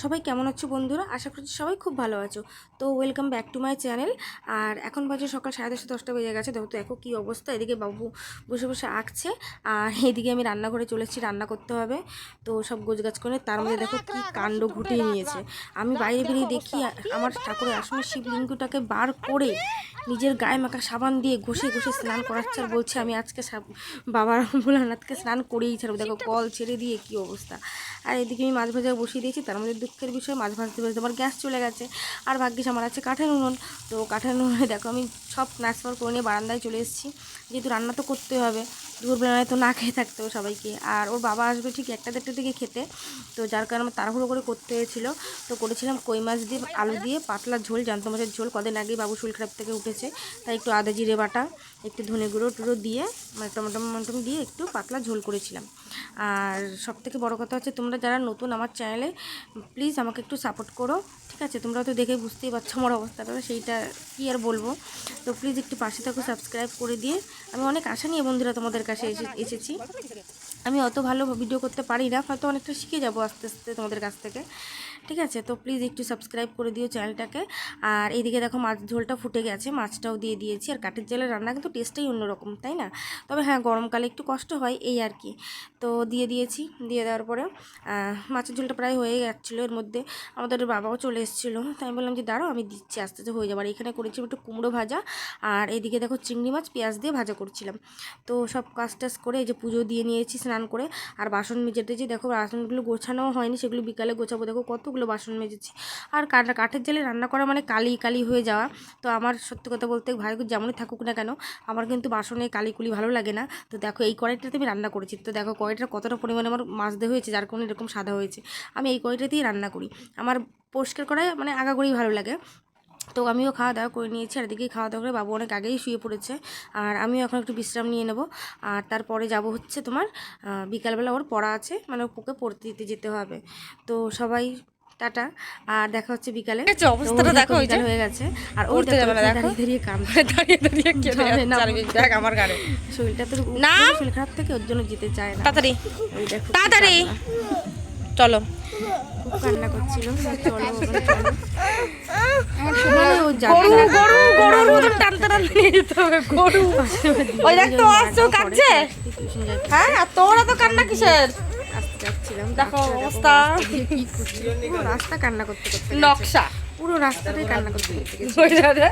সবাই কেমন আছো বন্ধুরা? আশা করছি সবাই খুব ভালো আছো। তো welcome back to my channel. আর এখন বাজে সকাল 10:30 বেজে গেছে। তো দেখো কী অবস্থা, এদিকে বাবু বসে বসে আঁকছে আর এদিকে আমি রান্নাঘরে চলে এসেছি, রান্না করতে হবে। তো সব গোছগাছ করে তার মধ্যে দেখো কী কাণ্ড ঘটিয়ে নিয়েছে। আমি বাইরে বেরিয়ে দেখি আমার ঠাকুরের আসনের শিবলিঙ্গটাকে বার করে নিজের গায়ে মাখা সাবান দিয়ে ঘষে ঘষে স্নান করাচ্ছে আর বলছে আমি আজকে বাবার ভোলানাথকে স্নান করেই ছাড়বো। দেখো কল ছেড়ে দিয়ে কী অবস্থা। আর এদিকে আমি মাছ ভাজা বসিয়ে দিয়েছি। তার মধ্যে দুঃখের বিষয় মাছ ভাজতে ভাজতে আমার গ্যাস চলে গেছে। আর ভাগ্যিস আমার আছে কাঠের উনুন। তো কাঠের উনুনে দেখো আমি সব নাচপার করে নিয়ে বারান্দায় চলে এসেছি, যেহেতু রান্না তো করতে হবে, দুপুরবেলায় তো না খেয়ে থাকতে হবে সবাইকে। আর ওর বাবা আসবে ঠিক 1-1:30 দিকে খেতে, তো যার কারণে তাড়াহুড়ো করে করতে হয়েছিল। তো করেছিলাম কই মাছ দিয়ে আলু দিয়ে পাতলা ঝোল, জ্যান্ত মাছের ঝোল। কদিন আগেই বাবু শরীর খারাপ থেকে উঠেছে, তাই একটু আদা জিরে বাটা, একটু ধনে গুঁড়ো টুড়ো দিয়ে, মানে টমেটো মটম দিয়ে একটু পাতলা ঝোল করেছিলাম। আর সবথেকে বড় কথা হচ্ছে, তোমরা যারা নতুন আমার চ্যানেলে, প্লিজ আমাকে একটু সাপোর্ট করো, ঠিক আছে? তোমরা তো দেখে বুঝতেই পারছো আমার অবস্থাটা, সেইটা কী আর বলবো। তো প্লিজ একটু পাশে থাকো, সাবস্ক্রাইব করে দিয়ে। আমি অনেক আশা নিয়ে বন্ধুরা তোমাদের কাছে এসেছি। আমি অত ভালো ভিডিও করতে পারি না, হয়তো অনেকটা শিখে যাবো আস্তে আস্তে তোমাদের কাছ থেকে, ঠিক আছে? তো প্লিজ একটু সাবস্ক্রাইব করে দিও চ্যানেলটাকে। আর এইদিকে দেখো মাছ ঝোলটা ফুটে গেছে, মাছটাও দিয়ে দিয়েছি। আর কাঠের জালের রান্না কিন্তু টেস্টটাই অন্যরকম, তাই না? তবে হ্যাঁ, গরমকালে একটু কষ্ট হয় এই আর কি। তো দিয়ে দিয়েছি, দিয়ে দেওয়ার পরে মাছের ঝোলটা প্রায় হয়ে যাচ্ছিলো। এর মধ্যে আমাদের বাবাও চলে এসেছিলো, তাই আমি বললাম যে দাঁড়াও আমি দিচ্ছি, আস্তে আস্তে হয়ে যাবার। এখানে করেছি একটু কুমড়ো ভাজা, আর এইদিকে দেখো চিংড়ি মাছ পেঁয়াজ দিয়ে ভাজা করছিলাম। তো সব কাজ টাজ করে এই যে পুজো দিয়ে নিয়েছি স্নান করে। আর বাসন মেজেতে যে দেখো বাসনগুলো গোছানো হয়নি, সেগুলো বিকালে গোছাবো। দেখো কতগুলো বাসন মেজেছি। আর কাঠের জালে রান্না করা মানে কালি কালি হয়ে যাওয়া। তো আমার সত্যি কথা বলতে ভাই যেমনই থাকুক না কেন, আমার কিন্তু বাসনে কালিকুলি ভালো লাগে না। তো দেখো এই কড়াইটাতে আমি রান্না করেছি। তো দেখো কড়াইটা কতটা পরিমাণে আমার মাছ দেওয়া হয়েছে, যার কারণে এরকম সাদা হয়েছে। আমি এই কড়াইটাতেই রান্না করি, আমার পরিষ্কার কড়াই মানে আগাগোড়াই ভালো লাগে। তো আমিও খাওয়া দাওয়া করে নিয়েছি, আর এদিকেই খাওয়া দাওয়া করে বাবু অনেক আগেই শুয়ে পড়েছে। আর আমিও এখন একটু বিশ্রাম নিয়ে নেব। আর তারপরে যাব হচ্ছে তোমার বিকালবেলা ওর পড়া আছে, মানে ওকে পড়তে দিতে যেতে হবে। তো সবাই টাটা, আর দেখা হচ্ছে বিকালে। অবস্থাটা দেখো বিকাল হয়ে গেছে, আর ওর দাঁড়িয়ে দাঁড়িয়ে কাম দাঁড়িয়ে দাঁড়িয়ে আমার গাড়ি শরীরটা তো না, শরীর খারাপ থেকে ওর জন্য যেতে চায় না। তাড়াতাড়ি তাড়াতাড়ি চলো, খুব কান্না করছিল। চলো রাস্তা কান্না করতে করতে নকশা, পুরো রাস্তাটাই কান্না করতে করতে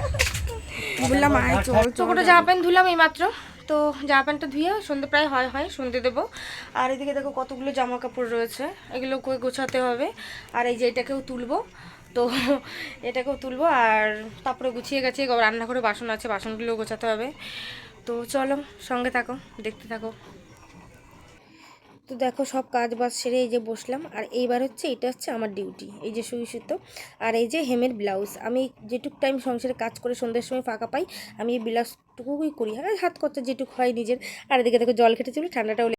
বললাম আয় চল। চোখটা জামা প্যান্ট ধুলাম এই মাত্র। তো জামা প্যান্টটা ধুয়ে সন্ধে প্রায় হয় সন্ধে দেবো। আর এদিকে দেখো কতগুলো জামা কাপড় রয়েছে, এগুলো গোছাতে হবে। আর এই যে এটাকেও তুলবো, তো এটাকেও তুলবো। আর তারপরে গুছিয়ে গেছে, রান্না করে বাসন আছে, বাসনগুলোও গোছাতে হবে। তো চলো সঙ্গে থাকো, দেখতে থাকো। তো দেখো সব কাজ বাজ সেরে এই যে বসলাম। আর এইবার হচ্ছে এটা হচ্ছে আমার ডিউটি, এই যে সুই সুতো আর এই যে হেমের ব্লাউজ। আমি যেটুক টাইম সংসারে কাজ করে সন্ধ্যের সময় ফাঁকা পাই, আমি এই ব্লাউজটুকুই করি। হ্যাঁ, হাত খরচা যেটুক হয় নিজের। আর এদিকে দেখো জল খেটে চলে, ঠান্ডাটাও